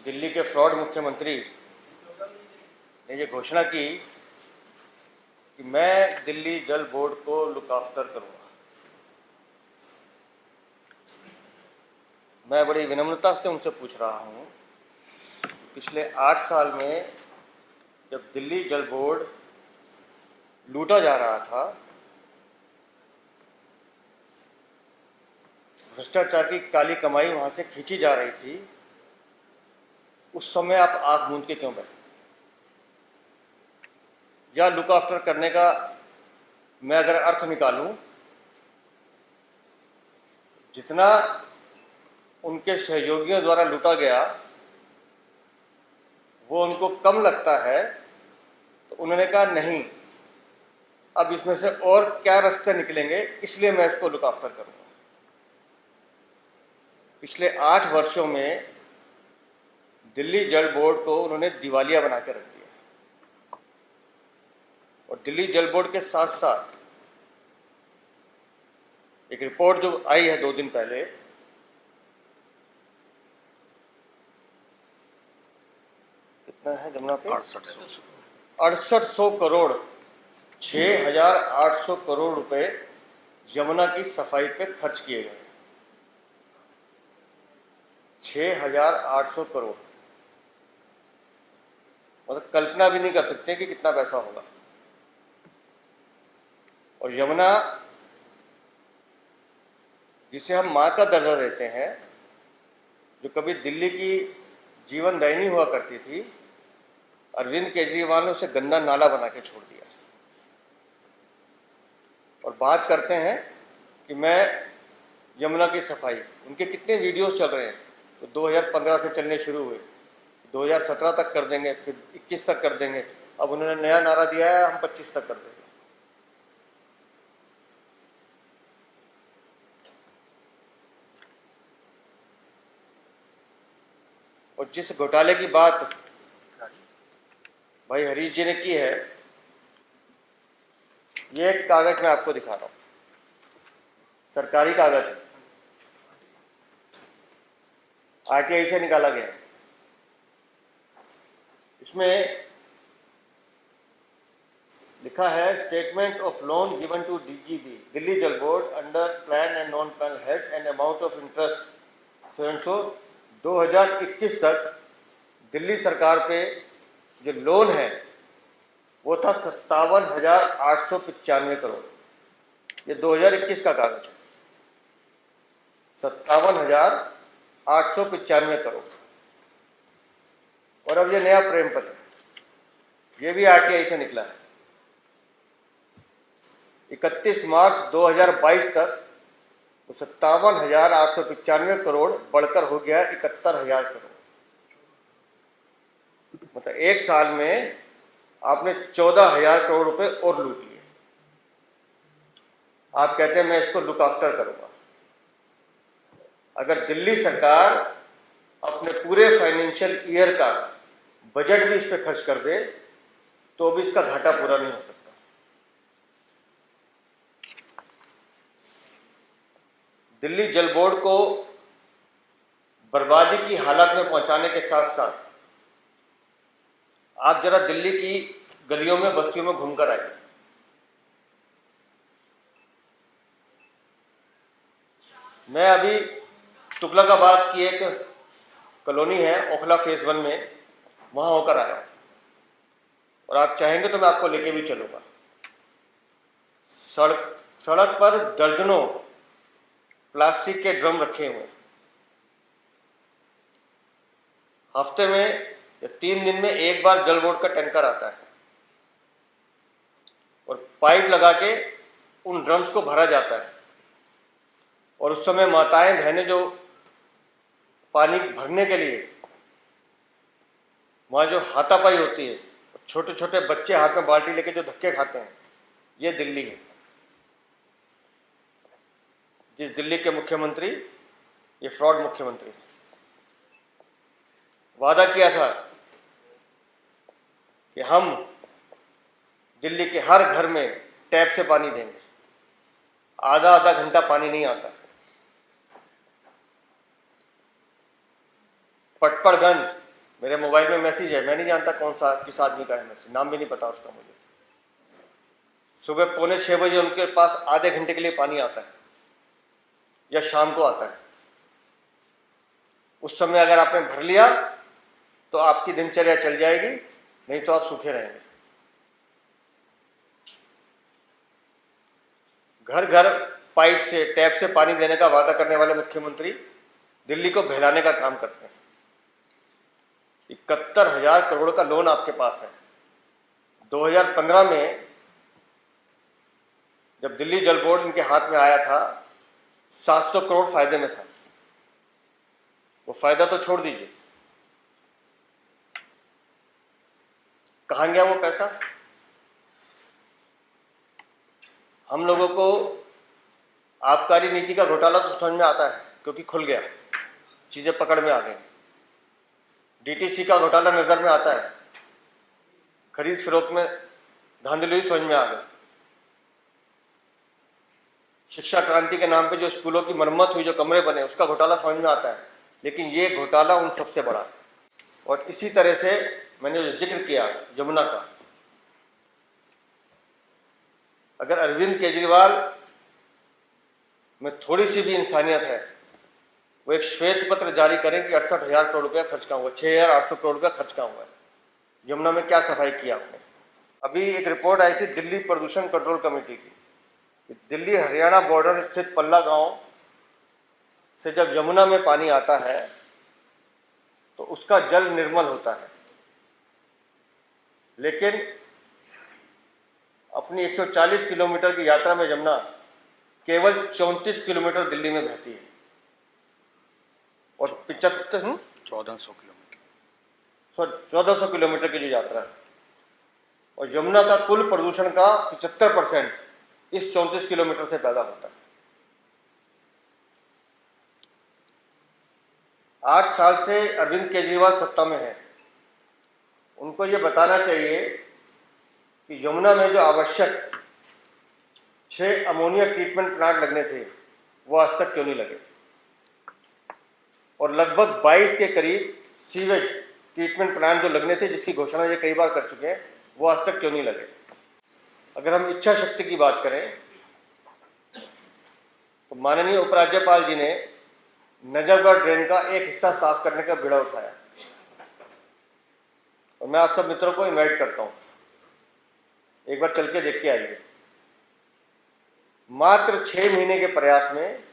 दिल्ली के फ्रॉड मुख्यमंत्री ने ये घोषणा की कि मैं दिल्ली जल बोर्ड को लुक आफ्टर करूँगा। मैं बड़ी विनम्रता से उनसे पूछ रहा हूँ, पिछले 8 साल में जब दिल्ली जल बोर्ड लूटा जा रहा था, भ्रष्टाचार की काली कमाई वहाँ से खींची जा रही थी, उस समय आप आंख मूंद के क्यों बैठे? या लुक आफ्टर करने का मैं अगर अर्थ निकालूं, जितना उनके सहयोगियों द्वारा लूटा गया वो उनको कम लगता है, तो उन्होंने कहा नहीं, अब इसमें से और क्या रास्ते निकलेंगे, इसलिए मैं इसको लुक आफ्टर करूंगा। पिछले 8 वर्षों में दिल्ली जल बोर्ड को उन्होंने दिवालिया बना के रख दिया, और दिल्ली जल बोर्ड के साथ साथ एक रिपोर्ट जो आई है 2 दिन पहले, कितना है जमुना पे 6800 करोड़ 6800 करोड़ रुपए यमुना की सफाई पे खर्च किए गए। 6800 करोड़, मतलब कल्पना भी नहीं कर सकते कि कितना पैसा होगा। और यमुना, जिसे हम मां का दर्जा देते हैं, जो कभी दिल्ली की जीवन दायिनी हुआ करती थी, अरविंद केजरीवाल ने उसे गंदा नाला बना के छोड़ दिया। और बात करते हैं कि मैं यमुना की सफाई, उनके कितने वीडियोस चल रहे हैं, तो 2015 से चलने शुरू हुए, 2017 तक कर देंगे, फिर 21 तक कर देंगे, अब उन्होंने नया नारा दिया है हम 25 तक कर देंगे। और जिस घोटाले की बात भाई हरीश जी ने की है, ये एक कागज मैं आपको दिखा रहा हूं, सरकारी कागज है, आरटीआई से निकाला गया है। इसमें लिखा है statement of loan given to DGB Delhi Jal board under plan and non plan head and amount of interest 2021 तक दिल्ली सरकार पे जो लोन है वो था 57,895 करोड़। ये 2021 का कागज है, 57,895 करोड़। और अब ये नया प्रेम पत्र है, ये भी आरटीआई से निकला है। 31 मार्च 2022 तक 57,895 करोड़ बढ़कर हो गया 71,000 करोड़। मतलब एक साल में आपने 14,000 करोड़ रुपए और लूट लिए। आप कहते हैं मैं इसको लुक आफ्टर करूंगा। अगर दिल्ली सरकार अपने पूरे फाइनेंशियल ईयर का बजट भी इस पर खर्च कर दे तो भी इसका घाटा पूरा नहीं हो सकता। दिल्ली जल बोर्ड को बर्बादी की हालत में पहुंचाने के साथ साथ आप जरा दिल्ली की गलियों में, बस्तियों में घूमकर आइए। मैं अभी तुगलकाबाद की एक कॉलोनी है ओखला फेज 1 में, वहां होकर आया हूं, और आप चाहेंगे तो मैं आपको लेके भी चलूंगा। सड़क पर दर्जनों प्लास्टिक के ड्रम रखे हुए, हफ्ते में या 3 दिन में एक बार जल बोर्ड का टैंकर आता है और पाइप लगा के उन ड्रम्स को भरा जाता है। और उस समय माताएं बहनें जो पानी भरने के लिए वहां जो हाथापाई होती है, छोटे छोटे बच्चे हाथ में बाल्टी लेके जो धक्के खाते हैं, ये दिल्ली है। जिस दिल्ली के मुख्यमंत्री, ये फ्रॉड मुख्यमंत्री है, वादा किया था कि हम दिल्ली के हर घर में टैप से पानी देंगे, आधा आधा घंटा पानी नहीं आता। पटपड़गंज मेरे मोबाइल में मैसेज है, मैं नहीं जानता कौन सा किस आदमी का है मैसेज, नाम भी नहीं पता उसका मुझे। सुबह 5:45 उनके पास आधे घंटे के लिए पानी आता है या शाम को आता है। उस समय अगर आपने भर लिया तो आपकी दिनचर्या चल जाएगी, नहीं तो आप सूखे रहेंगे। घर घर पाइप से, टैप से पानी देने का वादा करने वाले मुख्यमंत्री दिल्ली को बहलाने का काम करते हैं। 71,000 करोड़ का लोन आपके पास है। 2015 में जब दिल्ली जल बोर्ड इनके हाथ में आया था, 700 करोड़ फायदे में था। वो फायदा तो छोड़ दीजिए, कहाँ गया वो पैसा? हम लोगों को आबकारी नीति का घोटाला तो समझ में आता है क्योंकि खुल गया, चीजें पकड़ में आ गई। डीटीसी का घोटाला नजर में आता है, खरीद फरोख्त में धांधली समझ में आ गई। शिक्षा क्रांति के नाम पे जो स्कूलों की मरम्मत हुई, जो कमरे बने, उसका घोटाला समझ में आता है। लेकिन ये घोटाला उन सबसे बड़ा है। और इसी तरह से मैंने जो जिक्र किया यमुना का, अगर अरविंद केजरीवाल में थोड़ी सी भी इंसानियत है, वो एक श्वेत पत्र जारी करें कि 68,000 करोड़ रुपया खर्च कहाँ हुआ, 6,800 करोड़ रुपया खर्च कहाँ हुआ है, यमुना में क्या सफाई किया आपने। अभी एक रिपोर्ट आई थी दिल्ली प्रदूषण कंट्रोल कमेटी की, दिल्ली हरियाणा बॉर्डर स्थित पल्ला गांव से जब यमुना में पानी आता है तो उसका जल निर्मल होता है, लेकिन अपनी 140 किलोमीटर की यात्रा में यमुना केवल 34 किलोमीटर दिल्ली में बहती है और 1400 किलोमीटर की जो यात्रा है, और यमुना का कुल प्रदूषण का 75% इस 34 किलोमीटर से पैदा होता है। 8 साल से अरविंद केजरीवाल सत्ता में है, उनको ये बताना चाहिए कि यमुना में जो आवश्यक 6 अमोनिया ट्रीटमेंट प्लांट लगने थे वो आज तक क्यों नहीं लगे, और लगभग 22 के करीब सीवेज ट्रीटमेंट प्लांट जो लगने थे, जिसकी घोषणा ये कई बार कर चुके हैं, वो आज तक क्यों नहीं लगे। अगर हम इच्छा शक्ति की बात करें तो माननीय उपराज्यपाल जी ने नजफगढ़ ड्रेन का एक हिस्सा साफ करने का बीड़ा उठाया, और मैं आप सब मित्रों को इनवाइट करता हूं, एक बार चल के देख के आइए। मात्र 6 महीने के प्रयास में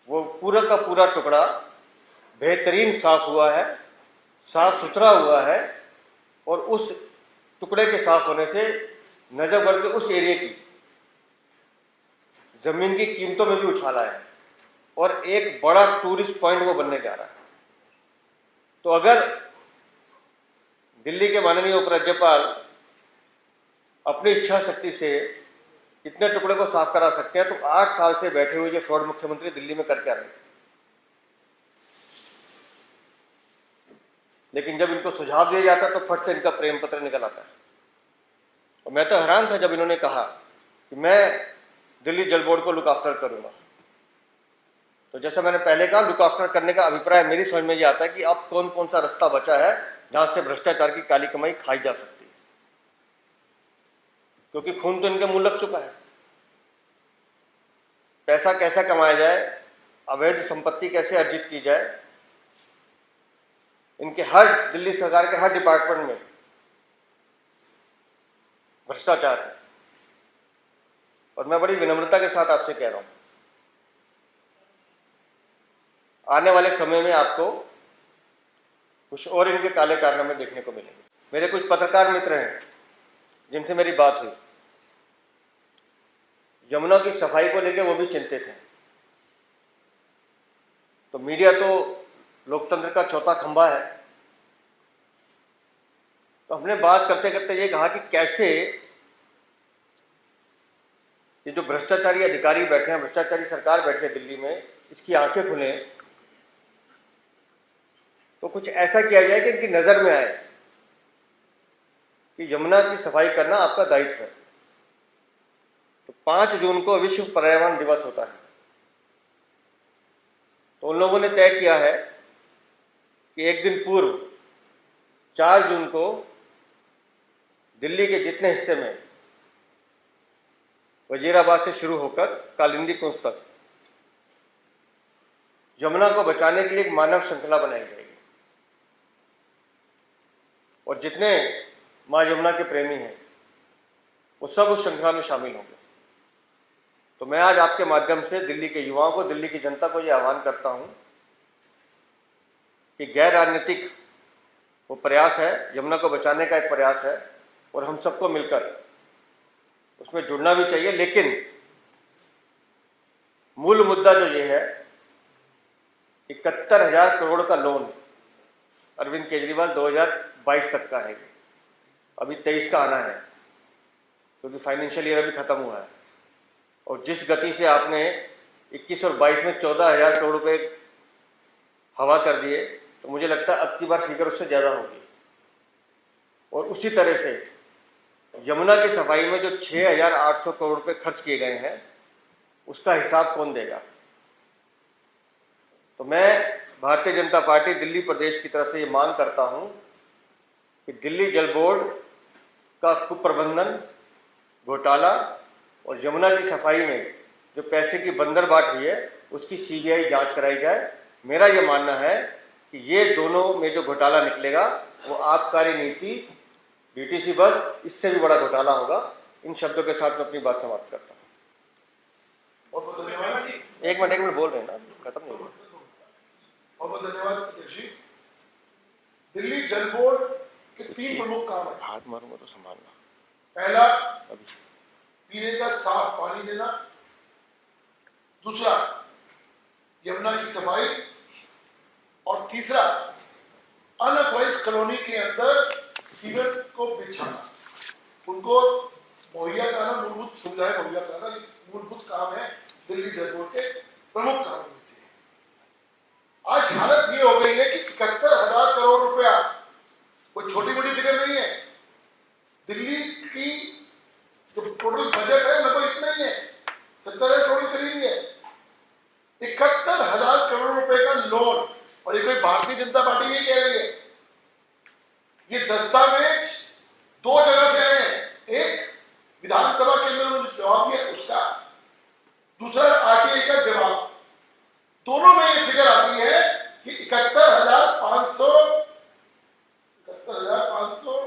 वो पूरा का पूरा टुकड़ा बेहतरीन साफ हुआ है, साफ सुथरा हुआ है, और उस टुकड़े के साफ होने से नजफगढ़ के उस एरिया की जमीन की कीमतों में भी उछाल आया है और एक बड़ा टूरिस्ट पॉइंट वो बनने जा रहा है। तो अगर दिल्ली के माननीय उपराज्यपाल अपनी इच्छा शक्ति से इतने टुकड़े को साफ करा सकते हैं, तो 8 साल से बैठे हुए जो फ्रॉड मुख्यमंत्री दिल्ली में कर क्या रहे। लेकिन जब इनको सुझाव दिया जाता है तो फट से इनका प्रेम पत्र निकल आता है। और मैं तो हैरान था जब इन्होंने कहा कि मैं दिल्ली जल बोर्ड को लुक आफ्टर करूंगा। तो जैसा मैंने पहले कहा, लुक आफ्टर करने का अभिप्राय मेरी समझ में ये आता है कि अब कौन कौन सा रास्ता बचा है जहां से भ्रष्टाचार की काली कमाई खाई जा सकती है, क्योंकि खून तो इनके मुंह लग चुका है। पैसा कैसा कमाया जाए, अवैध संपत्ति कैसे अर्जित की जाए, इनके हर दिल्ली सरकार के हर डिपार्टमेंट में भ्रष्टाचार है। और मैं बड़ी विनम्रता के साथ आपसे कह रहा हूं, आने वाले समय में आपको कुछ और इनके काले कारनामे देखने को मिलेंगे। मेरे कुछ पत्रकार मित्र हैं जिनसे मेरी बात हुई, यमुना की सफाई को लेकर वो भी चिंतित हैं। तो मीडिया तो लोकतंत्र का चौथा खंभा है, तो हमने बात करते करते ये कहा कि कैसे ये जो भ्रष्टाचारी अधिकारी बैठे हैं, भ्रष्टाचारी सरकार बैठी है दिल्ली में, इसकी आंखें खुलें तो कुछ ऐसा किया जाए कि इनकी नजर में आए कि यमुना की सफाई करना आपका दायित्व है। तो 5 जून को विश्व पर्यावरण दिवस होता है, तो उन लोगों ने तय किया है कि एक दिन पूर्व 4 जून को दिल्ली के जितने हिस्से में वजीराबाद से शुरू होकर कालिंदी कुंज तक यमुना को बचाने के लिए एक मानव श्रृंखला बनाई जाएगी और जितने मां यमुना के प्रेमी हैं वो सब उस श्रृंखला में शामिल होंगे। तो मैं आज आपके माध्यम से दिल्ली के युवाओं को, दिल्ली की जनता को ये आह्वान करता हूं कि गैर राजनीतिक वो प्रयास है, यमुना को बचाने का एक प्रयास है और हम सबको मिलकर उसमें जुड़ना भी चाहिए। लेकिन मूल मुद्दा जो ये है, 71,000 करोड़ का लोन अरविंद केजरीवाल 2022 तक का है, अभी 23 का आना है क्योंकि फाइनेंशियल ईयर अभी खत्म हुआ है। और जिस गति से आपने 21 और 22 में 14,000 करोड़ रुपए हवा कर दिए, तो मुझे लगता है अब की बार फिगर उससे ज़्यादा होगी। और उसी तरह से यमुना की सफाई में जो 6,800 करोड़ रुपए खर्च किए गए हैं उसका हिसाब कौन देगा। तो मैं भारतीय जनता पार्टी दिल्ली प्रदेश की तरफ से ये मांग करता हूं कि दिल्ली जल बोर्ड का कुप्रबंधन, घोटाला और यमुना की सफाई में जो पैसे की बंदरबाट हुई है उसकी सीबीआई जांच कराई जाए। मेरा ये मानना है कि ये दोनों में जो घोटाला निकलेगा वो आबकारी नीति, डीटीसी बस, इससे भी बड़ा घोटाला होगा। इन शब्दों के साथ मैं अपनी बात समाप्त करता हूँ। बहुत धन्यवाद। एक मिनट बोल रहे हैं ना, खत्म नहीं हुआ। बहुत धन्यवाद अध्यक्ष जी। दिल्ली जल बोर्ड के 3 प्रमुख काम है। हाथ मारूंगा तो संभालना। पहला, अभी पीने का साफ पानी देना। दूसरा, यमुना की सफाई। और तीसरा, अनऑथराइज्ड कॉलोनी के अंदर सीवर को बिछाना, उनको मुहैया कराना, मूलभूत सुविधाएं मुहैया कराना। ये मूलभूत काम है दिल्ली जल बोर्ड के प्रमुख कामों में से। आज हालत ये हो गई है कि 71,000 करोड़ रुपया कोई छोटी मोटी फिगर नहीं है। दिल्ली की जो टोटल बजट है लगभग इतना ही है, 70,000 करोड़ के करीब ही है। 71,000 करोड़ रुपए का लोन, और ये कोई भारतीय जनता पार्टी नहीं कह रही है। ये दस्तावेज 2 जगह से आए हैं। एक, विधानसभा के अंदर उन्होंने जवाब दिया उसका, दूसरा आरटीआई का जवाब। दोनों में ये फिगर आती है कि 71,500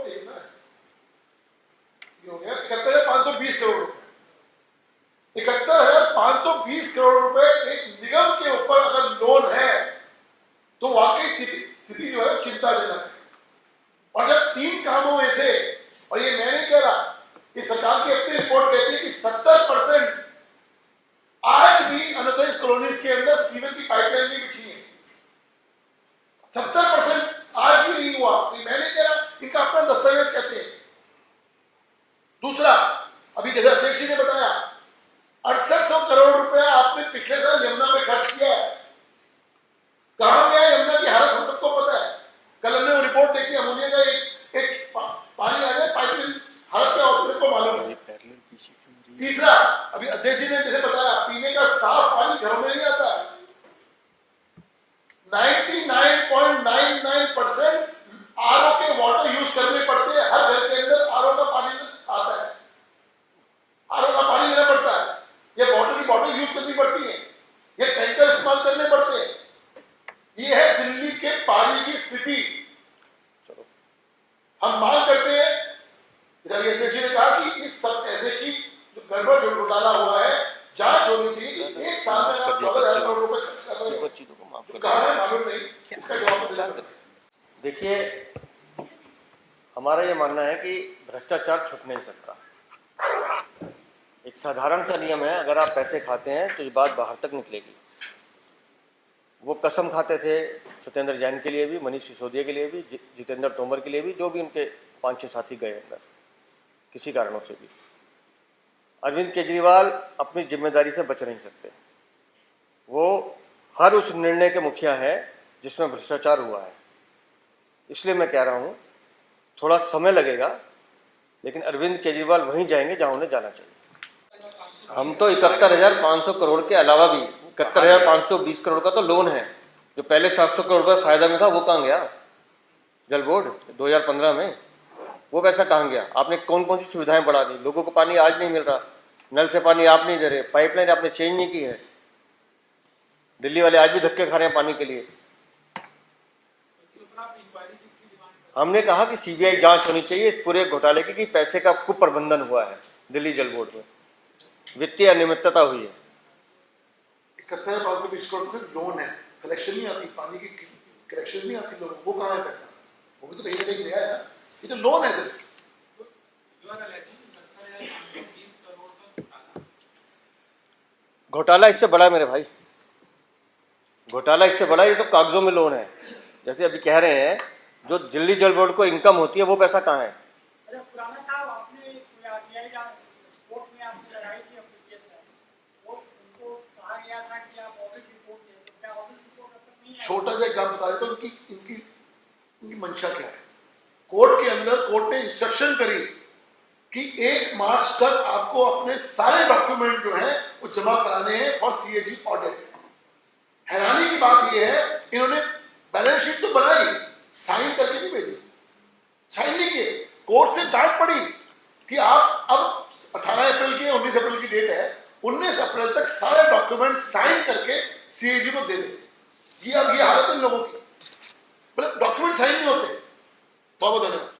देखना है, ये हो गया 71,520 करोड़ रुपए। 71,520 करोड़ रुपए एक निगम के ऊपर अगर लोन है तो वाकई स्थिति जो है चिंताजनक है। और जब 3 कामों में से, और ये मैं नहीं कह रहा, कि सरकार की अपनी रिपोर्ट कहती है कि 70% आज भी अनऑथराइज्ड कॉलोनीज के अंदर सीवर की पाइपलाइन नहीं बिछी है। 70% आज भी नहीं हुआ। मैं नहीं कह रहा, इनका अपना दस्तावेज कहते हैं। दूसरा, अभी जैसे अध्यक्ष जी ने बताया, 6800 करोड़ रुपया आपने पिछले साल यमुना में खर्च किया है। कहां गया यमुना की हालत हम सबको पता है। कल हमने वो रिपोर्ट देखी, अमोनिया का एक पानी आ जाए, पाइपलाइन हालत क्या होती है सबको मालूम है। तीसरा, अभी अध्यक्ष जी ने जैसे बताया, पीने का साफ पानी घरों में नहीं आता। 99.99% आरओ के वाटर यूज करने पड़ते हैं। हर घर के अंदर आरओ का पानी आता है, आरओ का पानी लेना पड़ता है, या वाटर की बॉटल यूज करनी पड़ती है, या टैंकर इस्तेमाल करने पड़ते हैं। ये है दिल्ली के पानी की स्थिति। हम मांग करते हैं, जैसे अध्यक्ष जी ने कहा कि इस सब ऐसे की जो गड़बड़ जो घोटाला हुआ है, जांच होनी चाहिए। एक साल में आप 14,000 करोड़ रुपए खर्च कर रहे हो, तो कहां है मालूम नहीं, इसका जवाब दिलाना। देखिए, हमारा ये मानना है कि भ्रष्टाचार छुप नहीं सकता। एक साधारण सा नियम है, अगर आप पैसे खाते हैं तो ये बात बाहर तक निकलेगी। वो कसम खाते थे सत्येंद्र जैन के लिए भी, मनीष सिसोदिया के लिए भी, जितेंद्र तोमर के लिए भी, जो भी उनके 5-6 साथी गए अंदर किसी कारणों से भी। अरविंद केजरीवाल अपनी जिम्मेदारी से बच नहीं सकते। वो हर उस निर्णय के मुखिया हैं जिसमें भ्रष्टाचार हुआ है। इसलिए मैं कह रहा हूँ, थोड़ा समय लगेगा, लेकिन अरविंद केजरीवाल वहीं जाएंगे जहाँ उन्हें जाना चाहिए। हम तो 71,500 करोड़ के अलावा भी 71,520 करोड़ का तो लोन है, जो पहले 700 करोड़ का फायदा में था वो कहाँ गया। जल बोर्ड 2015 में, वो पैसा कहाँ गया? आपने कौन कौन सी सुविधाएं बढ़ा दी? लोगों को पानी आज नहीं मिल रहा, नल से पानी आप नहीं दे रहे, पाइपलाइन आपने चेंज नहीं की है। दिल्ली वाले आज भी धक्के खा रहे हैं पानी के लिए। हमने कहा कि सीबीआई जांच होनी चाहिए इस पूरे घोटाले की कि पैसे का कुप्रबंधन हुआ है दिल्ली जल बोर्ड में, वित्तीय अनियमितता हुई है। 71,520 करोड़ रुपए लोन है, कलेक्शन नहीं आती, पानी की कलेक्शन नहीं आती लोगों को, कहाँ है पैसा? वो भी तो कहीं ना कहीं गया है ना, ये तो लोन है सिर्फ। घोटाला इससे बड़ा है मेरे भाई, घोटाला इससे बड़ा, ये तो कागजों में लोन है। जैसे अभी कह रहे हैं जो दिल्ली जल बोर्ड को इनकम होती है वो पैसा कहाँ है? अरे खुराना साहब, आपने आरटीआई कोर्ट में आपने लगाई थी एप्लीकेशन, वो उनको कहा गया था कि आप ऑडिट रिपोर्ट दें, तो क्या ऑडिट रिपोर्ट अब तक नहीं आई? छोटा सा एग्जाम्पल बता देता हूँ इनकी मंशा क्या है। कोर्ट के अंदर कोर्ट ने इंस्ट्रक्शन करी कि 1 मार्च तक आपको अपने सारे डॉक्यूमेंट जो हैं वो जमा कराने हैं फॉर सीएजी ऑडिट। हैरानी की बात यह है, इन्होंने बैलेंस शीट तो बनाई, साइन करके नहीं भेजी, साइन नहीं किए। कोर्ट से डांट पड़ी कि आप अब 18 अप्रैल की 19 अप्रैल की डेट है, 19 अप्रैल तक सारे डॉक्यूमेंट साइन करके सीएजी को दे दे। ये अब ये हालत है इन लोगों की, मतलब डॉक्यूमेंट साइन नहीं होते। बहुत बहुत धन्यवाद।